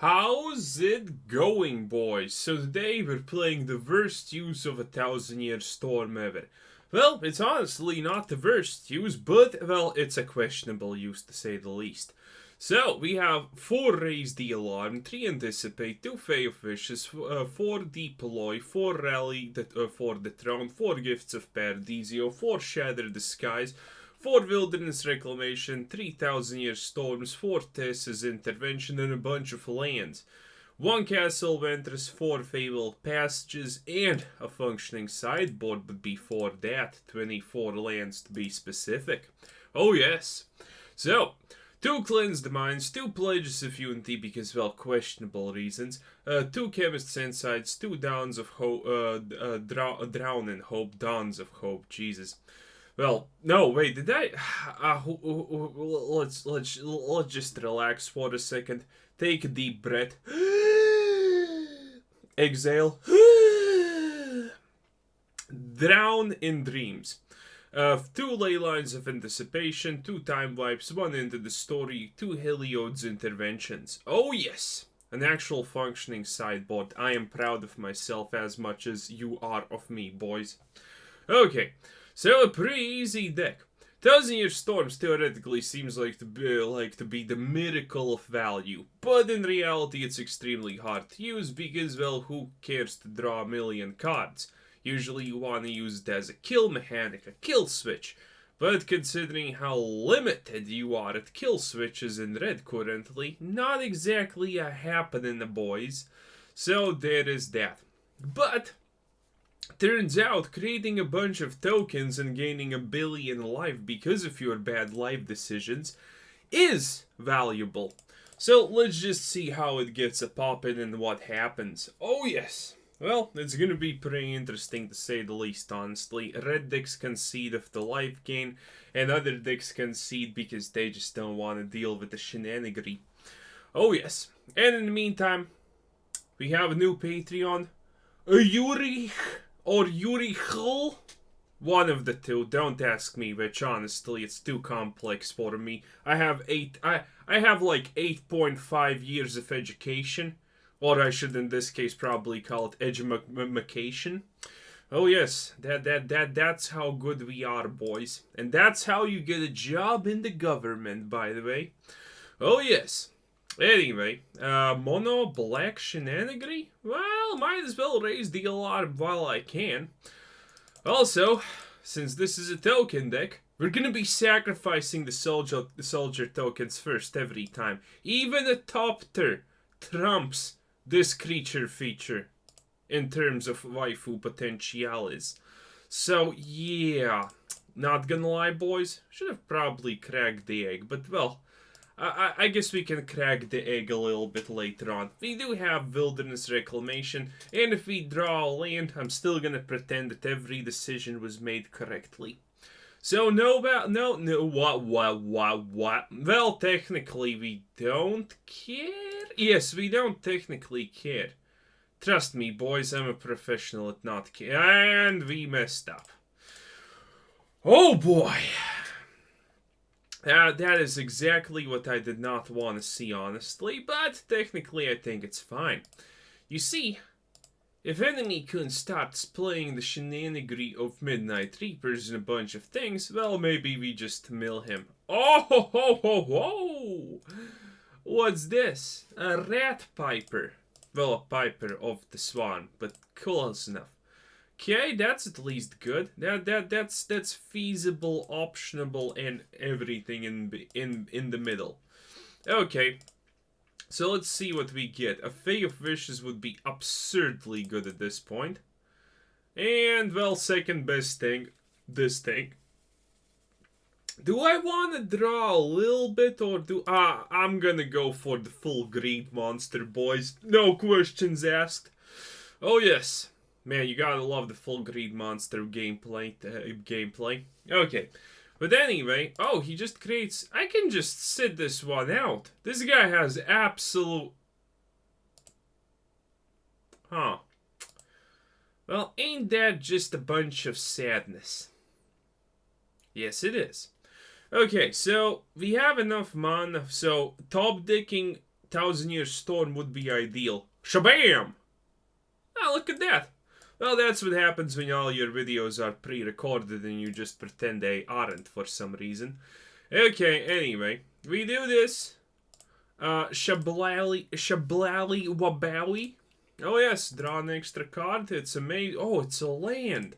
How's it going, boys? So today we're playing the worst use of a 1000-year storm ever. Well, it's honestly not the worst use, but, well, it's a questionable use to say the least. So, we have 4 Raise the Alarm, 3 Anticipate, 2 Fae of Wishes, 4 Deploy, 4 Rally for the Throne, 4 Gifts of Paradisio, 4 Shatter the Skies, 4 Wilderness Reclamation, 3000 Year Storms, 4 Thassa's Intervention, and a bunch of lands. 1 Castle Vantress, 4 Fabled Passages, and a functioning sideboard, but before that, 24 lands to be specific. Oh yes. So, 2 Cleanse the Minds, 2 Pledges of Unity because, well, questionable reasons, 2 Chemist's Insights, 2 Dawns of Hope, Drown in Hope, Dawns of Hope, Jesus. Well, no, wait, did I? Let's just relax for a second. Take a deep breath. Exhale. Drown in Dreams. 2 Ley Lines of Anticipation, 2 Time Wipes, 1 Into the Story, 2 Heliod's Interventions. Oh yes! An actual functioning sideboard. I am proud of myself as much as you are of me, boys. Okay. So a pretty easy deck. 1000-Year Storms theoretically seems like to be the miracle of value, but in reality it's extremely hard to use because, well, who cares to draw a million cards? Usually you want to use it as a kill mechanic, a kill switch, but considering how limited you are at kill switches in Red currently, not exactly a happening, boys. So there is that. But turns out, creating a bunch of tokens and gaining a billion life because of your bad life decisions is valuable. So let's just see how it gets a poppin' and what happens. Oh yes. Well, it's gonna be pretty interesting to say the least, honestly. Red decks concede of the life gain, and other decks concede because they just don't want to deal with the shenanigery. Oh yes. And in the meantime, we have a new Patreon. Yuri or Yurichl? One of the two. Don't ask me which, honestly. It's too complex for me. I have like 8.5 years of education. Or I should in this case probably call it edumacation. Oh yes, that's how good we are, boys. And that's how you get a job in the government, by the way. Oh yes. Anyway, mono black shenanigery? Well, might as well raise the alarm while I can. Also, since this is a token deck, we're gonna be sacrificing the soldier tokens first every time. Even a top tier trumps this creature feature in terms of waifu potentialis. So yeah, not gonna lie, boys, should have probably cracked the egg, but well, I guess we can crack the egg a little bit later on. We do have Wilderness Reclamation, and if we draw a land, I'm still gonna pretend that every decision was made correctly. So what? Well, technically we don't care. Yes, we don't technically care. Trust me, boys, I'm a professional at not care. And we messed up. Oh boy. That is exactly what I did not want to see, honestly, but technically I think it's fine. You see, if enemy Kun starts playing the shenanigery of Midnight Reapers and a bunch of things, well, maybe we just mill him. Oh ho ho ho ho! What's this? A rat piper. Well, a piper of the swan, but close enough. Okay, that's at least good. That's feasible, optionable, and everything in the middle. Okay, so let's see what we get. A Fae of Wishes would be absurdly good at this point. And, well, second best thing, this thing. Do I want to draw a little bit, or I'm gonna go for the full greed monster, boys. No questions asked. Oh yes. Man, you gotta love the full greed monster gameplay. Okay. But anyway, oh, he just creates... I can just sit this one out. This guy has absolute... Huh. Well, ain't that just a bunch of sadness? Yes, it is. Okay, so we have enough mana, so top decking Thousand-Year Storm would be ideal. Shabam! Ah, look at that. Well, that's what happens when all your videos are pre-recorded and you just pretend they aren't for some reason. Okay, anyway. We do this. Shablally Wabowie. Oh yes, draw an extra card. It's amazing. Oh, it's a land.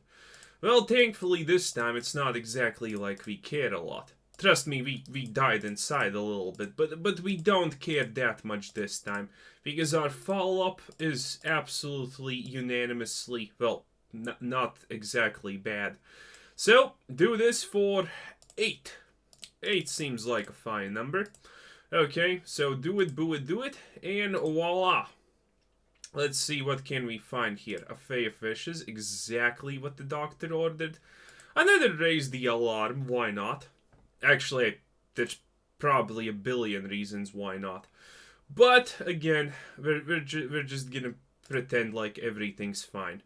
Well, thankfully this time it's not exactly like we care a lot. Trust me, we died inside a little bit, but we don't care that much this time. Because our follow-up is absolutely unanimously, well, not exactly bad. So, do this for 8. 8 seems like a fine number. Okay, so do it, and voila. Let's see what can we find here. A Fae of Wishes, exactly what the doctor ordered. Another Raise the Alarm, why not? Actually, there's probably a billion reasons why not. But, again, we're just gonna pretend like everything's fine.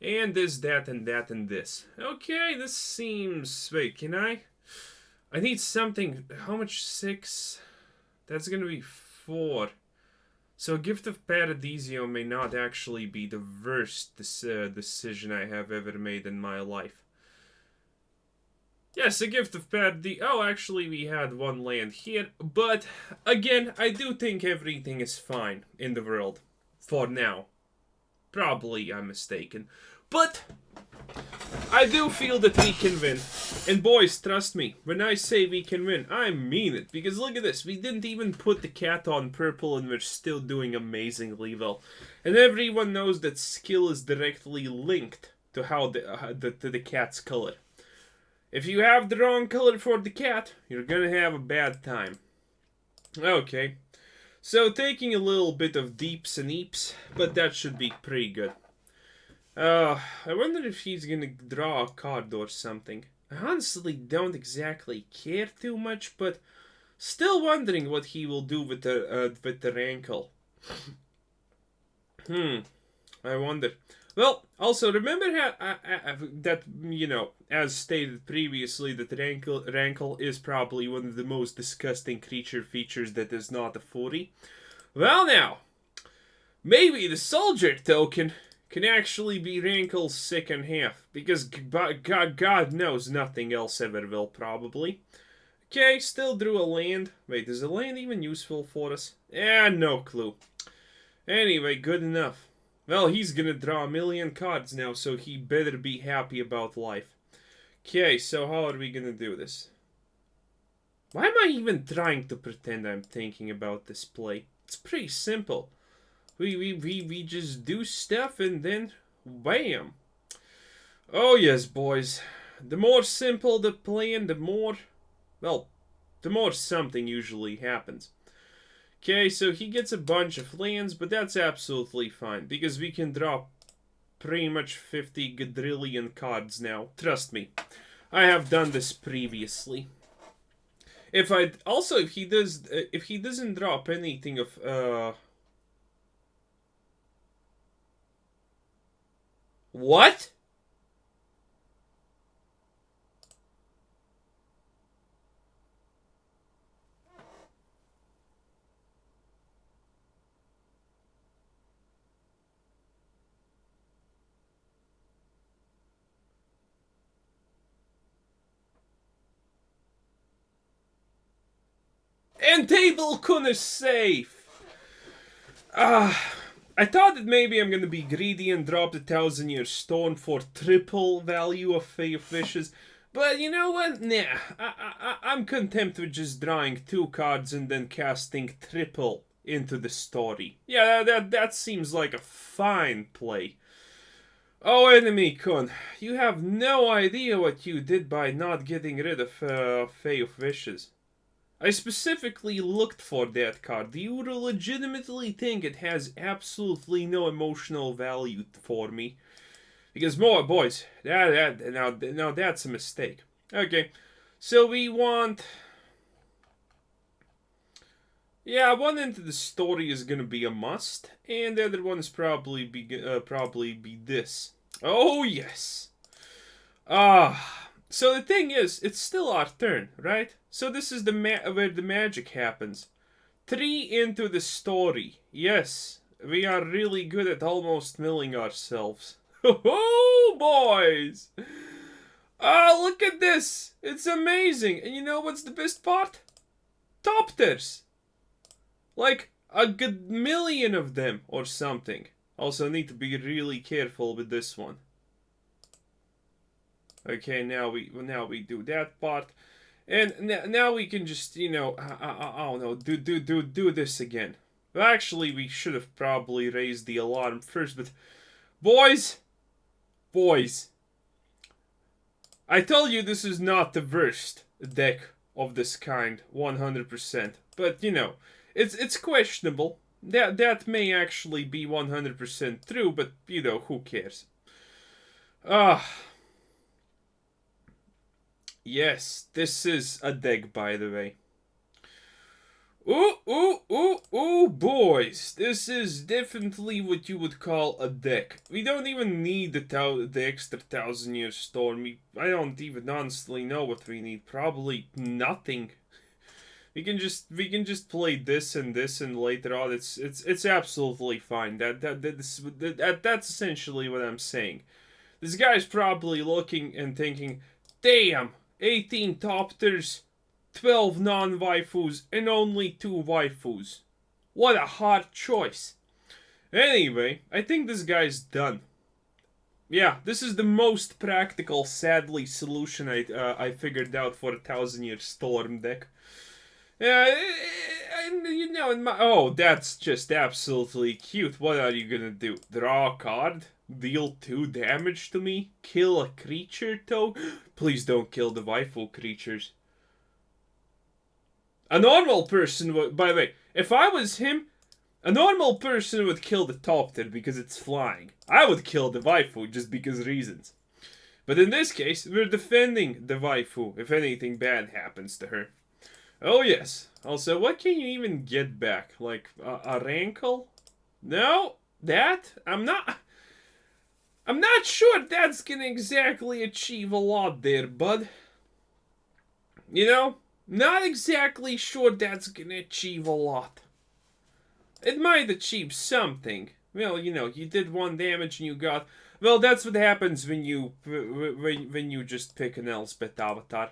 And this, that, and that, and this. Okay, this seems... Wait, can I? I need something... How much? 6? That's gonna be 4. So, Gift of Paradiso may not actually be the worst decision I have ever made in my life. Yes, a Gift of Paradiso. Oh, actually, we had one land here. But, again, I do think everything is fine in the world. For now. Probably I'm mistaken. But, I do feel that we can win. And boys, trust me, when I say we can win, I mean it. Because look at this, we didn't even put the cat on purple and we're still doing amazingly well. And everyone knows that skill is directly linked to how the cat's color. If you have the wrong color for the cat, you're gonna have a bad time. Okay. So, taking a little bit of deeps and eeps, but that should be pretty good. I wonder if he's gonna draw a card or something. I honestly don't exactly care too much, but still wondering what he will do with the rankle. I wonder. Well, also remember how that, you know, as stated previously, that rankle is probably one of the most disgusting creature features that is not a furry. Well now, maybe the soldier token can actually be Rankle's second half, because God knows nothing else ever will, probably. Okay, still drew a land. Wait, is a land even useful for us? No clue. Anyway, good enough. Well, he's gonna draw a million cards now, so he better be happy about life. Okay, so how are we gonna do this? Why am I even trying to pretend I'm thinking about this play? It's pretty simple. We just do stuff and then bam. Oh yes, boys. The more simple the plan, the more, well, the more something usually happens. Okay, so he gets a bunch of lands, but that's absolutely fine, because we can draw pretty much 50 quadrillion cards now. Trust me, I have done this previously. If he doesn't drop anything of what? And table couldn't safe. I thought that maybe I'm gonna be greedy and drop the 1000-Year Storm for triple value of Fae of Wishes. But you know what? Nah, I'm content with just drawing 2 cards and then casting triple into the story. Yeah, that seems like a fine play. Oh, Enemy-kun, you have no idea what you did by not getting rid of Fae of Wishes. I specifically looked for that card. Do you legitimately think it has absolutely no emotional value for me? Because more boys, now that's a mistake. Okay, so we want, yeah, one into the story is gonna be a must, and the other one is probably be this. Oh yes. So the thing is, it's still our turn, right? So this is where the magic happens. 3 into the story. Yes, we are really good at almost milling ourselves. Oh, boys! Oh, look at this! It's amazing! And you know what's the best part? Topters! Like, a good million of them, or something. Also, need to be really careful with this one. Okay, now we do that part. And now we can just, you know, I don't know, do this again. Well, actually, we should have probably raised the alarm first, but... Boys! I tell you this is not the worst deck of this kind, 100%. But, you know, it's questionable. That may actually be 100% true, but, you know, who cares? Yes, this is a deck, by the way. Ooh, boys. This is definitely what you would call a deck. We don't even need the extra 1,000-year storm. I don't even honestly know what we need. Probably nothing. We can just play this and later on it's absolutely fine. That's essentially what I'm saying. This guy's probably looking and thinking, damn, 18 Topters, 12 non-waifus, and only 2 waifus. What a hard choice. Anyway, I think this guy's done. Yeah, this is the most practical, sadly, solution I figured out for a 1,000-year storm deck. And you know, oh, that's just absolutely cute. What are you gonna do? Draw a card? Deal 2 damage to me? Kill a creature, though? Please don't kill the waifu creatures. A normal person would... By the way, if I was him, a normal person would kill the Topter because it's flying. I would kill the waifu just because reasons. But in this case, we're defending the waifu if anything bad happens to her. Oh yes. Also, what can you even get back? Like, a rankle? No? That? I'm not sure that's gonna exactly achieve a lot there, bud. You know? Not exactly sure that's gonna achieve a lot. It might achieve something. Well, you know, you did 1 damage and you got... Well, that's what happens when you just pick an Elspeth avatar.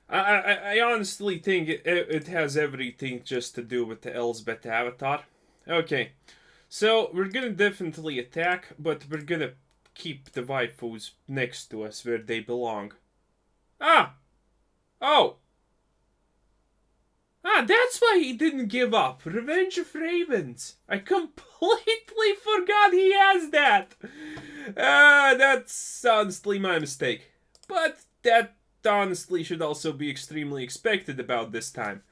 I honestly think it has everything just to do with the Elsbeth avatar. Okay, so we're gonna definitely attack, but we're gonna keep the waifus next to us where they belong. Ah! Oh! Ah, that's why he didn't give up. Revenge of Ravens. I completely forgot he has that. That's honestly my mistake. But that honestly should also be extremely expected about this time.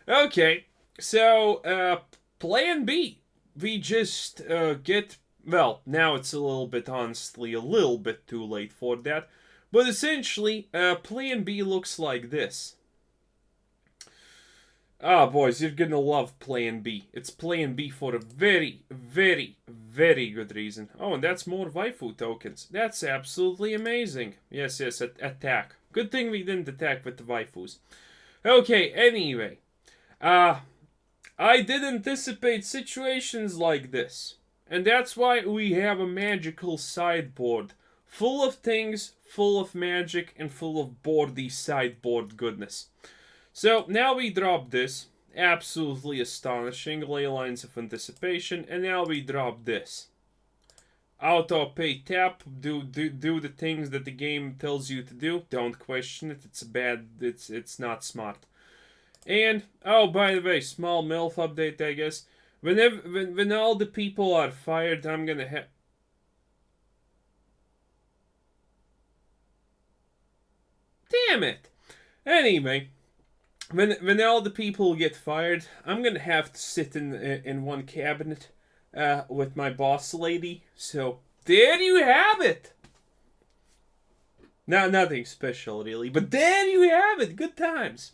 Okay, so, plan B. We just, get... Well, now it's a little bit, honestly, a little bit too late for that. But essentially, plan B looks like this. Ah, boys, you're gonna love plan B. It's plan B for a very, very, very good reason. Oh, and that's more waifu tokens. That's absolutely amazing. Yes, attack. Good thing we didn't attack with the waifus. Okay, anyway. I did anticipate situations like this. And that's why we have a magical sideboard. Full of things, full of magic, and full of boardy sideboard goodness. So, now we drop this. Absolutely astonishing. Ley Lines of Anticipation. And now we drop this. Auto pay tap. Do the things that the game tells you to do. Don't question it. It's bad. It's not smart. And, oh, by the way, small MILF update, I guess. When all the people are fired, I'm gonna have... Damn it! Anyway... When all the people get fired, I'm gonna have to sit in one cabinet with my boss lady. So there you have it. Nothing special really, but there you have it. Good times.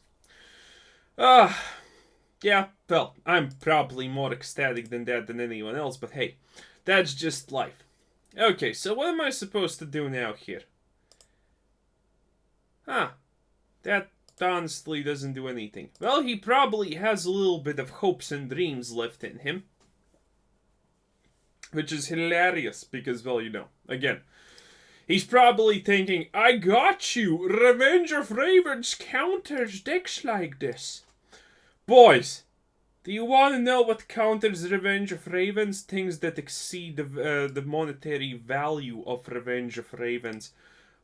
Yeah. Well, I'm probably more ecstatic than that than anyone else, but hey, that's just life. Okay, so what am I supposed to do now here? Huh? honestly doesn't do anything. Well, he probably has a little bit of hopes and dreams left in him. Which is hilarious, because, well, you know, again, he's probably thinking, I got you! Revenge of Ravens counters decks like this. Boys, do you want to know what counters Revenge of Ravens? Things that exceed the monetary value of Revenge of Ravens.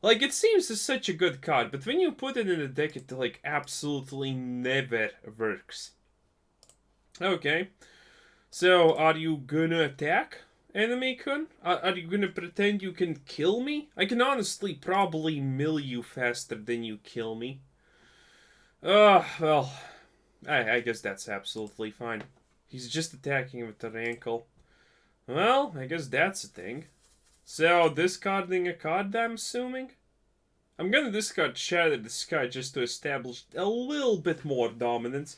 Like, it seems it's such a good card, but when you put it in a deck, it, like, absolutely never works. Okay. So, are you gonna attack, Enemy-kun? Are you gonna pretend you can kill me? I can honestly probably mill you faster than you kill me. Well, I guess that's absolutely fine. He's just attacking with the rankle. Well, I guess that's a thing. So, discarding a card, I'm assuming? I'm gonna discard Shatter the Sky just to establish a little bit more dominance.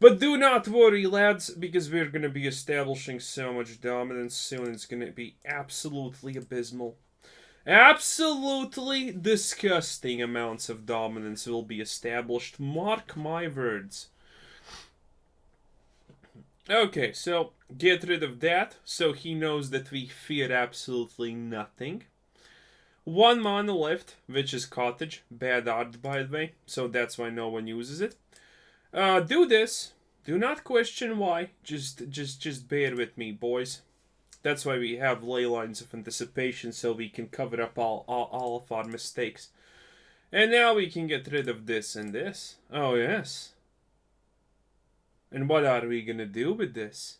But do not worry, lads, because we're gonna be establishing so much dominance soon, it's gonna be absolutely abysmal. Absolutely disgusting amounts of dominance will be established, mark my words. Okay, so get rid of that, so he knows that we fear absolutely nothing. 1 mana left, which is Cottage. Bad art, by the way, so that's why no one uses it. Do this. Do not question why. Just bear with me, boys. That's why we have ley lines of anticipation, so we can cover up all of our mistakes. And now we can get rid of this and this. Oh, yes. And what are we gonna do with this?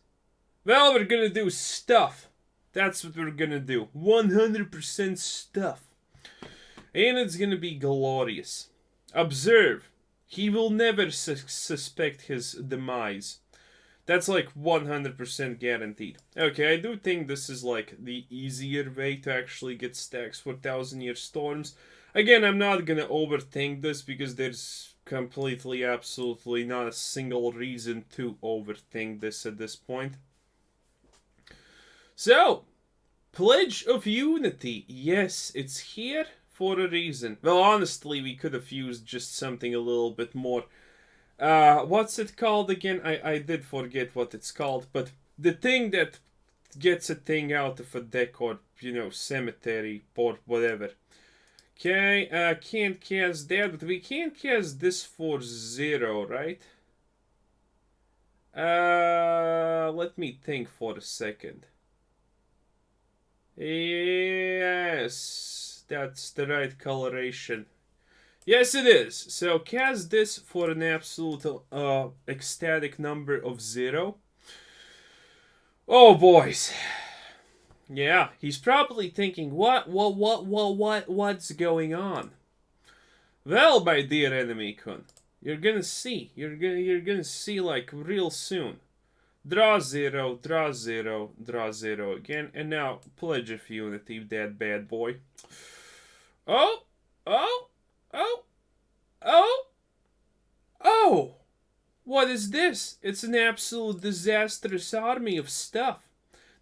Well, we're gonna do stuff. That's what we're gonna do. 100% stuff. And it's gonna be glorious. Observe. He will never suspect his demise. That's like 100% guaranteed. Okay, I do think this is like the easier way to actually get stacks for 1000-Year Storms. Again, I'm not gonna overthink this because there's completely, absolutely not a single reason to overthink this at this point. So, Pledge of Unity. Yes, it's here for a reason. Well, honestly, we could have used just something a little bit more. What's it called again? I did forget what it's called, but the thing that gets a thing out of a deck, or, you know, cemetery, or whatever. Okay, can't cast that, but we can't cast this for 0, right? Let me think for a second. Yes, that's the right coloration. Yes, it is. So cast this for an absolute ecstatic number of 0. Oh, boys. Yeah, he's probably thinking, what's going on? Well, my dear Enemy-kun, you're gonna see. You're gonna see, like, real soon. Draw 0, draw 0, draw 0 again, and now Pledge of Unity, that bad boy. Oh! What is this? It's an absolute disastrous army of stuff.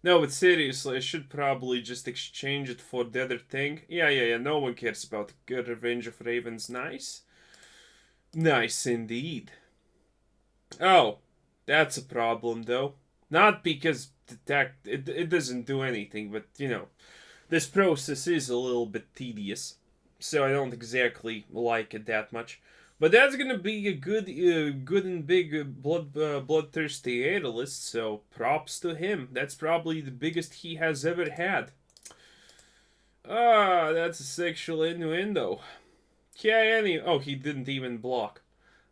No, but seriously, I should probably just exchange it for the other thing. Yeah, no one cares about good Revenge of Ravens. Nice. Nice indeed. Oh, that's a problem, though. Not because the deck, it doesn't do anything, but, you know, this process is a little bit tedious. So I don't exactly like it that much. But that's gonna be a good and big bloodthirsty analyst, so props to him. That's probably the biggest he has ever had. That's a sexual innuendo. Oh, he didn't even block.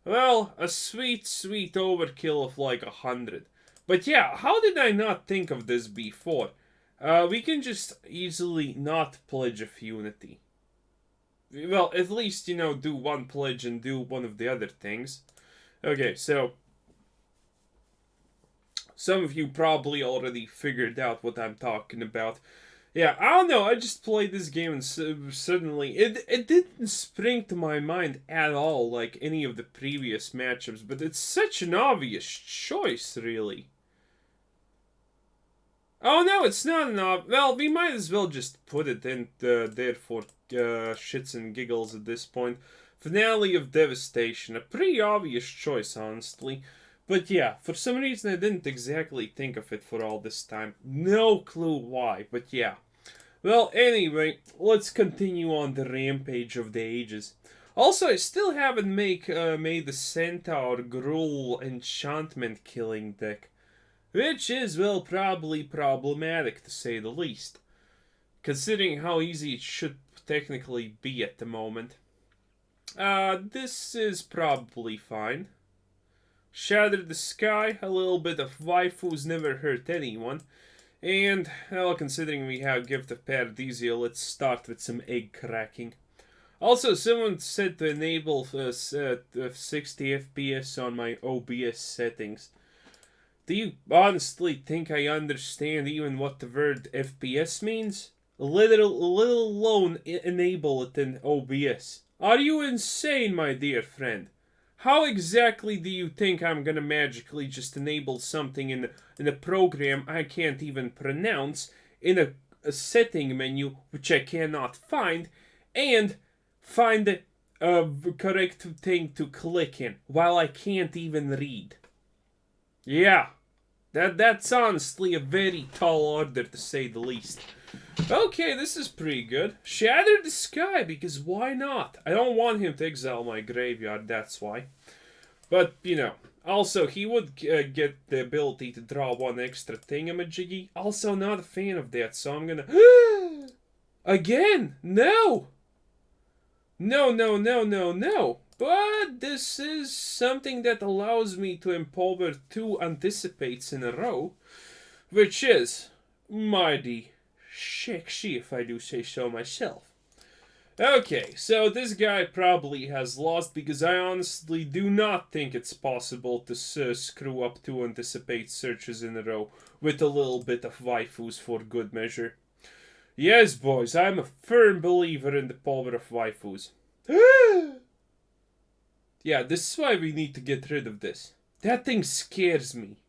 Well, a sweet overkill of like 100. But yeah, how did I not think of this before? We can just easily not Pledge of Unity. Well, at least, you know, do one pledge and do one of the other things. Okay, so some of you probably already figured out what I'm talking about. Yeah, I don't know, I just played this game and suddenly, it didn't spring to my mind at all like any of the previous matchups, but it's such an obvious choice, really. Oh no, it's not enough. Well, we might as well just put it in there for shits and giggles at this point. Finale of Devastation. A pretty obvious choice, honestly. But yeah, for some reason I didn't exactly think of it for all this time. No clue why, but yeah. Well, anyway, let's continue on the rampage of the ages. Also, I still haven't made the Centaur Gruul enchantment killing deck, which is, well, probably problematic to say the least, considering how easy it should technically be at the moment. This is probably fine. Shatter the Sky, a little bit of waifus never hurt anyone. And, well, considering we have Gift of Paradisia, let's start with some egg cracking. Also, someone said to enable 60 FPS on my OBS settings. Do you honestly think I understand even what the word FPS means? Let alone enable it in OBS. Are you insane, my dear friend? How exactly do you think I'm gonna magically just enable something in a program I can't even pronounce, in a setting menu which I cannot find, and find the correct thing to click in, while I can't even read? Yeah, that's honestly a very tall order to say the least. Okay, this is pretty good. Shatter the Sky, because why not? I don't want him to exile my graveyard, that's why. But, you know, also, he would get the ability to draw one extra thingamajiggy. Also, not a fan of that, so I'm gonna... Again! No! No. But this is something that allows me to empower 2 anticipates in a row, which is mighty sexy, if I do say so myself. Okay, so this guy probably has lost, because I honestly do not think it's possible to screw up 2 anticipate searches in a row with a little bit of waifus for good measure. Yes, boys, I'm a firm believer in the power of waifus. Yeah, this is why we need to get rid of this. That thing scares me.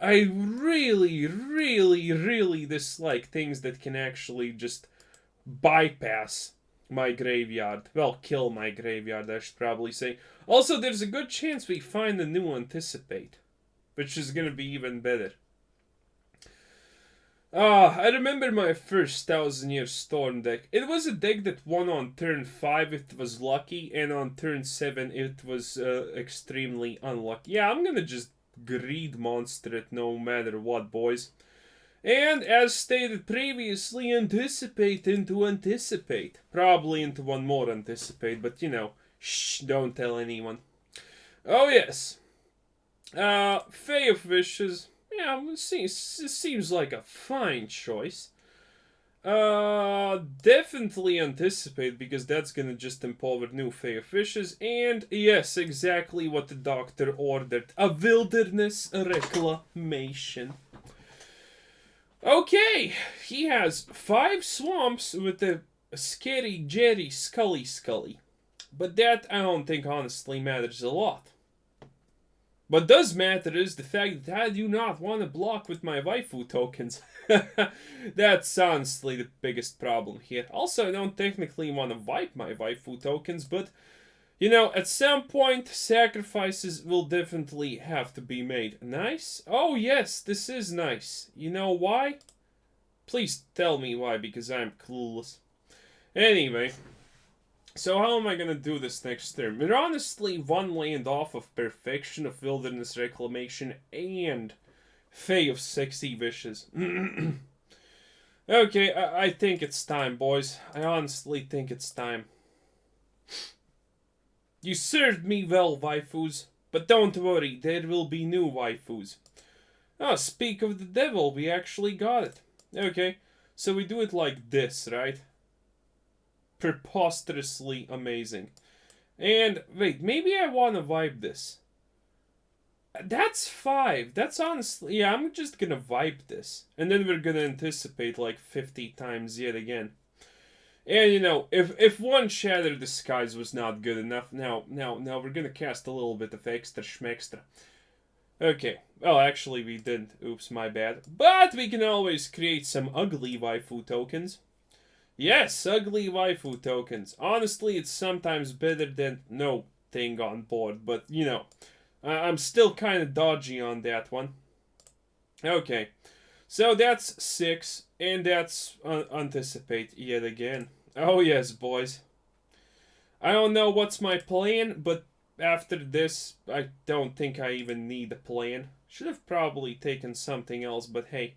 I really dislike things that can actually just bypass my graveyard. Well, kill my graveyard, I should probably say. Also, there's a good chance we find a new Anticipate, which is gonna be even better. I remember my first 1000-Year Storm deck. It was a deck that won on turn 5 if it was lucky, and on turn 7 it was extremely unlucky. Yeah, I'm gonna just greed monster it no matter what, boys. And, as stated previously, anticipate into anticipate. Probably into one more anticipate, but you know, shh, don't tell anyone. Oh yes. Fae of Wishes. Yeah, it seems like a fine choice. Definitely anticipate, because that's gonna just empower new Fae of Wishes. And yes, exactly what the doctor ordered. A Wilderness Reclamation. Okay, he has 5 swamps with a scary Jerry Scully. But that, I don't think, honestly matters a lot. What does matter is the fact that I do not want to block with my waifu tokens. That's honestly the biggest problem here. Also, I don't technically want to wipe my waifu tokens, but, you know, at some point, sacrifices will definitely have to be made. Nice? Oh, yes, this is nice. You know why? Please tell me why, because I'm clueless. Anyway, so how am I gonna do this next turn? We're honestly 1 land off of perfection of Wilderness Reclamation and Fae of 60 Wishes. Okay, I think it's time, boys. I honestly think it's time. You served me well, waifus, but don't worry, there will be new waifus. Oh, speak of the devil, we actually got it. Okay, so we do it like this, right? Preposterously amazing. And, wait, maybe I want to vibe this. That's 5. That's honestly... Yeah, I'm just gonna vibe this. And then we're gonna anticipate like 50 times yet again. And, you know, if one Shatter the Skies was not good enough, now we're gonna cast a little bit of extra schmextra. Okay, well, actually we didn't. Oops, my bad. But we can always create some ugly waifu tokens. Yes, ugly waifu tokens. Honestly, it's sometimes better than no thing on board, but you know, I'm still kind of dodgy on that one. Okay, so that's 6, and that's anticipate yet again. Oh yes, boys. I don't know what's my plan, but after this, I don't think I even need a plan. Should have probably taken something else, but hey.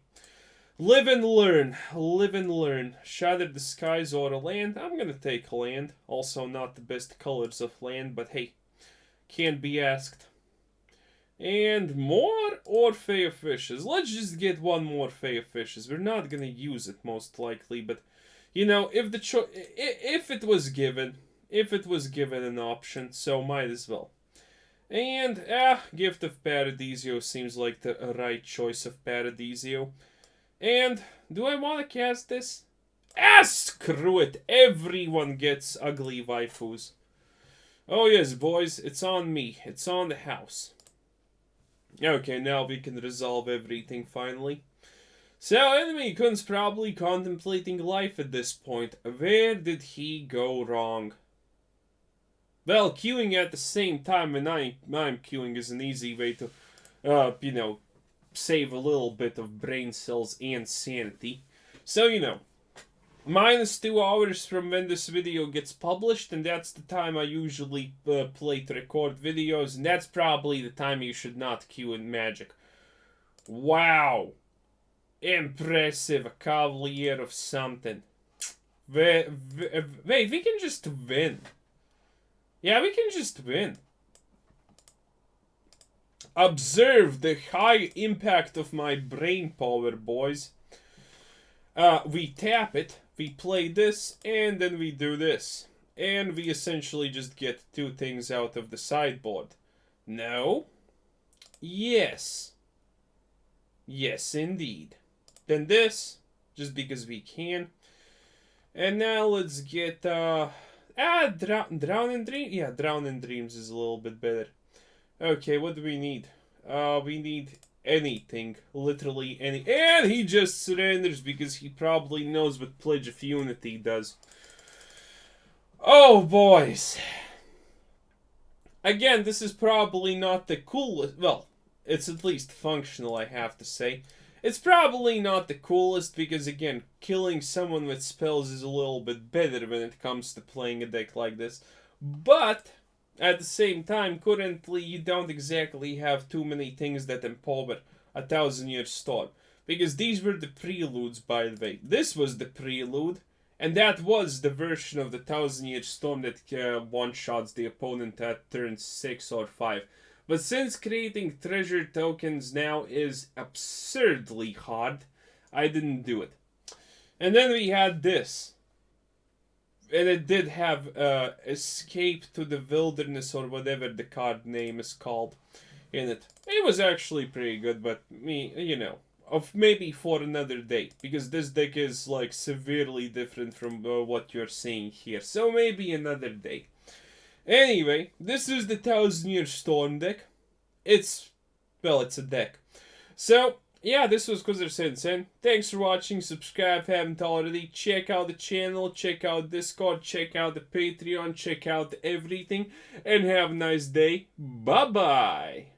Live and learn. Live and learn. Shatter the Skies or a land. I'm gonna take land. Also not the best colors of land, but hey. Can't be asked. And more or Fae of Wishes. Let's just get one more Fae of Wishes. We're not gonna use it most likely, but you know, if the if it was given an option, so might as well. And Gift of Paradisio seems like the right choice of Paradisio. And do I want to cast this? Screw it! Everyone gets ugly waifus. Oh yes, boys, it's on me. It's on the house. Okay, now we can resolve everything finally. So, Enemy Kun's probably contemplating life at this point. Where did he go wrong? Well, queuing at the same time when I'm queuing is an easy way to, you know, save a little bit of brain cells and sanity. So, you know, -2 hours from when this video gets published, and that's the time I usually play to record videos, and that's probably the time you should not queue in Magic. Wow. Impressive. A Cavalier of something. Wait, we can just win. Yeah, we can just win. Observe the high impact of my brain power, boys. We tap it, we play this, and then we do this. And we essentially just get 2 things out of the sideboard. No? Yes. Yes, indeed. Then this, just because we can. And now let's get, Drown in Dreams? Yeah, Drown in Dreams is a little bit better. Okay, what do we need? We need anything. Literally any. And he just surrenders because he probably knows what Pledge of Unity does. Oh, boys. Again, this is probably not the coolest. Well, it's at least functional, I have to say. It's probably not the coolest because, again, killing someone with spells is a little bit better when it comes to playing a deck like this. But at the same time, currently you don't exactly have too many things that empower a 1000-Year Storm. Because these were the preludes, by the way. This was the prelude, and that was the version of the 1000-Year Storm that one-shots the opponent at turn 6 or 5. But since creating treasure tokens now is absurdly hard, I didn't do it. And then we had this. And it did have Escape to the Wilderness or whatever the card name is called in it. It was actually pretty good, but you know, maybe for another day. Because this deck is like severely different from what you're seeing here. So maybe another day. Anyway, this is the 1000-Year Storm deck. It's a deck. So, yeah, this was Kuzar Thanks for watching. Subscribe if you haven't already. Check out the channel. Check out Discord. Check out the Patreon. Check out everything. And have a nice day. Bye-bye.